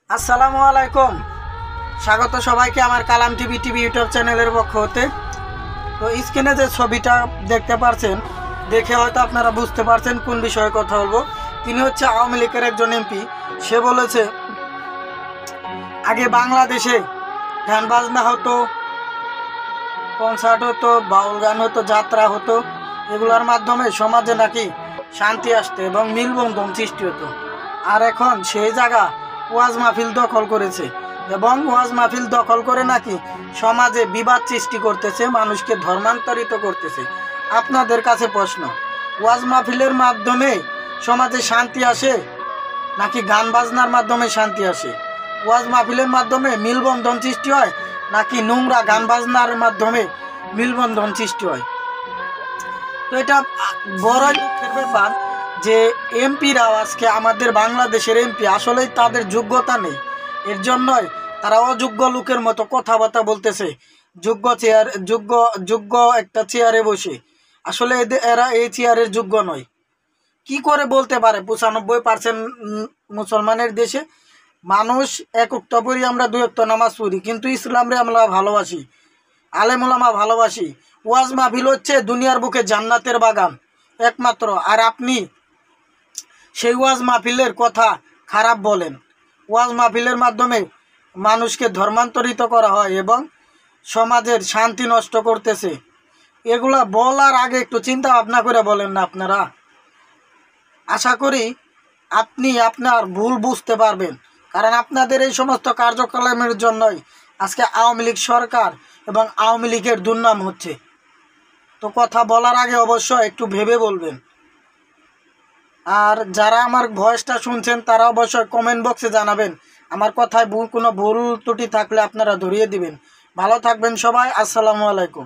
আসসালামু আলাইকুম। স্বাগত সবাইকে আমার কালাম টিভি ইউটিউব চ্যানেলের পক্ষ হতে। তো স্ক্রিনে যে ছবিটা দেখতে পাচ্ছেন, দেখে হয়তো আপনারা বুঝতে পারছেন কোন বিষয়ে কথা বলবো। তিনি হচ্ছে আওয়ামী লীগের একজন এমপি। সে বলেছে আগে বাংলাদেশে গান বাজনা হতো, কনসার্ট হতো, বাউল গান হতো, যাত্রা হতো। এগুলোর মাধ্যমে সমাজে নাকি শান্তি আসতো এবং মিলবন্ধন সৃষ্টি হতো। আর এখন সেই জায়গা ওয়াজ মাহফিল দখল করেছে এবং ওয়াজ মাহফিল দখল করে নাকি সমাজে বিবাদ সৃষ্টি করতেছে, মানুষকে ধর্মান্তরিত করতেছে। আপনাদের কাছে প্রশ্ন, ওয়াজ মাহফিলের মাধ্যমে সমাজে শান্তি আসে নাকি গান বাজনার মাধ্যমে শান্তি আসে? ওয়াজ মাহফিলের মাধ্যমে মিলবন্ধন সৃষ্টি হয় নাকি নোংরা গান বাজনার মাধ্যমে মিলবন্ধন সৃষ্টি হয়? তো এটা বড় দুঃখের ব্যাপার যে এমপিরাও আজকে আমাদের বাংলাদেশের এমপি আসলেই তাদের যোগ্যতা নেই। এর জন্যই তারা অযোগ্য লোকের মতো কথাবার্তা বলতেছে, যোগ্য একটা চেয়ারে বসে। আসলে এরা এই চেয়ারের যোগ্য নয়। কি করে বলতে পারে 95% মুসলমানের দেশে মানুষ এক ওয়াক্ত পড়ি, আমরা 2 ওয়াক্ত নামাজ পড়ি, কিন্তু ইসলামরে আমরা ভালোবাসি, আলেম ওলামা ভালোবাসি। ওয়াজ মাহফিল হচ্ছে দুনিয়ার বুকে জান্নাতের বাগান একমাত্র, আর আপনি সেই ওয়াজ মাহফিলের কথা খারাপ বলেন। ওয়াজ মাহফিলের মাধ্যমে মানুষকে ধর্মান্তরিত করা হয় এবং সমাজের শান্তি নষ্ট করতেছে। এগুলা বলার আগে একটু চিন্তা ভাবনা করে বলেন না আপনারা? আশা করি আপনি আপনার ভুল বুঝতে পারবেন, কারণ আপনাদের এই সমস্ত কার্যক্রমের জন্যই আজকে আওয়ামী লীগ সরকার এবং আওয়ামী লীগের দুর্নাম হচ্ছে। তো কথা বলার আগে অবশ্যই একটু ভেবে বলবেন। আর যারা আমার ভয়েসটা শুনছেন তারা অবশ্যই কমেন্ট বক্সে জানাবেন আমার কথায় কোনো ভুল ত্রুটি থাকলে আপনারা ধরিয়ে দিবেন। ভালো থাকবেন সবাই। আসসালামু আলাইকুম।